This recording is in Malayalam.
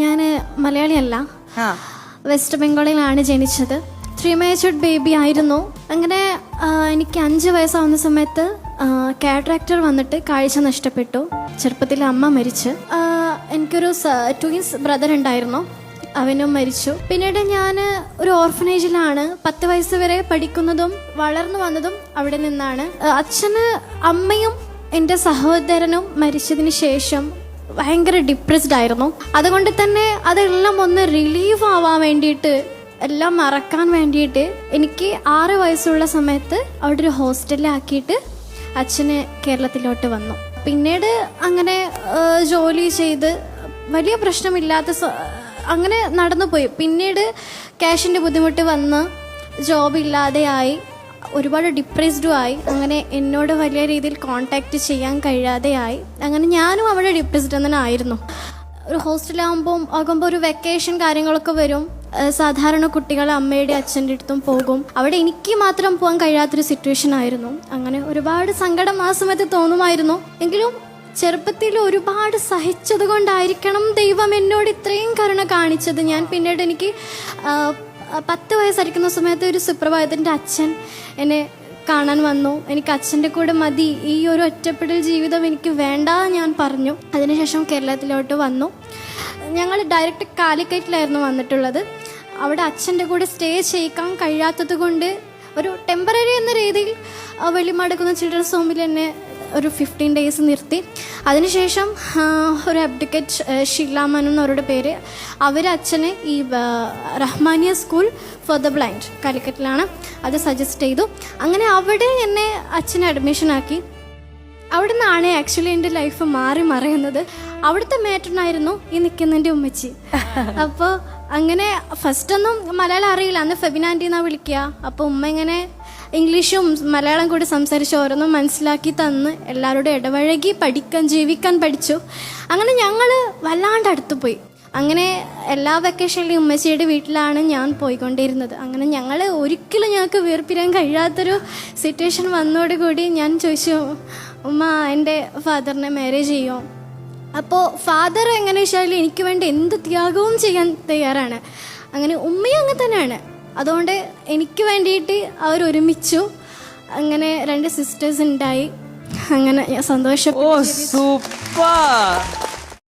ഞാൻ മലയാളിയല്ല, വെസ്റ്റ് ബംഗാളിലാണ് ജനിച്ചത്. പ്രീമേച്ചർഡ് ബേബി ആയിരുന്നു. അങ്ങനെ എനിക്ക് 5 വയസ്സാവുന്ന സമയത്ത് കാറ്ററാക്ടർ വന്നിട്ട് കാഴ്ച നഷ്ടപ്പെട്ടു. ചെറുപ്പത്തിൽ അമ്മ മരിച്ച്. എനിക്കൊരു ട്വിൻസ് ബ്രദർ ഉണ്ടായിരുന്നു, അവനും മരിച്ചു. പിന്നീട് ഞാൻ ഒരു ഓർഫനേജിലാണ് 10 വയസ്സ് വരെ പഠിക്കുന്നതും വളർന്നു വന്നതും അവിടെ നിന്നാണ്. അച്ഛന് അമ്മയും എൻ്റെ സഹോദരനും മരിച്ചതിന് ശേഷം ഭയങ്കര ഡിപ്രസ്ഡ് ആയിരുന്നു. അതുകൊണ്ട് തന്നെ അതെല്ലാം ഒന്ന് റിലീവ് ആവാൻ വേണ്ടിയിട്ട്, എല്ലാം മറക്കാൻ വേണ്ടിയിട്ട് എനിക്ക് 6 വയസ്സുള്ള സമയത്ത് അവിടെ ഒരു ഹോസ്റ്റലിലാക്കിയിട്ട് അച്ഛന് കേരളത്തിലോട്ട് വന്നു. പിന്നീട് അങ്ങനെ ജോലി ചെയ്ത് വലിയ പ്രശ്നമില്ലാത്ത അങ്ങനെ നടന്നുപോയി. പിന്നീട് ക്യാഷിൻ്റെ ബുദ്ധിമുട്ട് വന്ന് ജോബ് ഇല്ലാതെയായി, ഒരുപാട് ഡിപ്രസ്ഡും ആയി. അങ്ങനെ എന്നോട് വലിയ രീതിയിൽ കോണ്ടാക്റ്റ് ചെയ്യാൻ കഴിയാതെയായി. അങ്ങനെ ഞാനും അവിടെ ഡിപ്രസ്ഡ് തന്നെ ആയിരുന്നു. ഒരു ഹോസ്റ്റലാകുമ്പോൾ ഒരു വെക്കേഷൻ കാര്യങ്ങളൊക്കെ വരും. സാധാരണ കുട്ടികൾ അമ്മയുടെ അച്ഛൻ്റെ അടുത്തും പോകും. അവിടെ എനിക്ക് മാത്രം പോകാൻ കഴിയാത്തൊരു സിറ്റുവേഷൻ ആയിരുന്നു. അങ്ങനെ ഒരുപാട് സങ്കടം ആ സമയത്ത് തോന്നുമായിരുന്നു. എങ്കിലും ചെറുപ്പത്തിൽ ഒരുപാട് സഹിച്ചത് കൊണ്ടായിരിക്കണം ദൈവം എന്നോട് ഇത്രയും കരുണ കാണിച്ചത്. ഞാൻ പിന്നീട് എനിക്ക് 10 വയസ്സായിരിക്കുന്ന സമയത്ത് ഒരു സുപ്രഭാതത്തിൻ്റെ അച്ഛൻ എന്നെ കാണാൻ വന്നു. എനിക്ക് അച്ഛൻ്റെ കൂടെ മതി, ഈ ഒരു ഒറ്റപ്പെടൽ ജീവിതം എനിക്ക് വേണ്ട ഞാൻ പറഞ്ഞു. അതിനുശേഷം കേരളത്തിലോട്ട് വന്നു. ഞങ്ങൾ ഡയറക്റ്റ് കാലിക്കറ്റിലായിരുന്നു വന്നിട്ടുള്ളത്. അവിടെ അച്ഛൻ്റെ കൂടെ സ്റ്റേ ചെയ്യിക്കാൻ കഴിയാത്തത് കൊണ്ട് ഒരു ടെമ്പററി എന്ന രീതിയിൽ വെളിമാടുക്കുന്ന ചിൽഡ്രൻസ് ഹോമിൽ എന്നെ ഒരു 15 ഡേയ്സ് നിർത്തി. അതിനുശേഷം ഒരു അഡ്വക്കേറ്റ് ഷീല മനു എന്നവരുടെ പേര്, അവർ അച്ഛനെ ഈ Rahmania school for the blind കാലിക്കറ്റിലാണ്, അത് സജസ്റ്റ് ചെയ്തു. അങ്ങനെ അവിടെ എന്നെ അച്ഛനെ അഡ്മിഷൻ ആക്കി. അവിടെ നിന്നാണ് ആക്ച്വലി എൻ്റെ ലൈഫ് മാറി മറയുന്നത്. അവിടുത്തെ മാറ്ററിനായിരുന്നു ഈ നിൽക്കുന്നതിൻ്റെ ഉമ്മച്ചി. അപ്പോൾ അങ്ങനെ ഫസ്റ്റൊന്നും മലയാളം അറിയില്ല, അന്ന് ഫെബിനാൻറ്റി എന്നാണ് വിളിക്കുക. അപ്പോൾ ഉമ്മ ഇങ്ങനെ ഇംഗ്ലീഷും മലയാളം കൂടി സംസാരിച്ച് ഓരോന്നും മനസ്സിലാക്കി തന്ന് എല്ലാവരോടും ഇടപഴകി പഠിക്കാൻ ജീവിക്കാൻ പഠിച്ചു. അങ്ങനെ ഞങ്ങൾ വല്ലാണ്ട് അടുത്ത് പോയി. അങ്ങനെ എല്ലാ വെക്കേഷനിലും ഉമ്മച്ചിയുടെ വീട്ടിലാണ് ഞാൻ പോയിക്കൊണ്ടിരുന്നത്. അങ്ങനെ ഞങ്ങൾ ഒരിക്കലും ഞങ്ങൾക്ക് വേർപിരിയാൻ കഴിയാത്തൊരു സിറ്റുവേഷൻ വന്നതോടുകൂടി ഞാൻ ചോദിച്ചു, ഉമ്മ എൻ്റെ ഫാദറിനെ മാരേജ് ചെയ്യുമോ? അപ്പോൾ ഫാദർ എങ്ങനെ വെച്ചാൽ എനിക്ക് വേണ്ടി എന്ത് ത്യാഗവും ചെയ്യാൻ തയ്യാറാണ്. അങ്ങനെ ഉമ്മയും അങ്ങനെ തന്നെയാണ്. അതുകൊണ്ട് എനിക്ക് വേണ്ടിയിട്ട് അവരൊരുമിച്ചു. അങ്ങനെ 2 സിസ്റ്റേഴ്സ് ഉണ്ടായി. അങ്ങനെ ഞാൻ സന്തോഷം. ഓ സൂപ്പർ.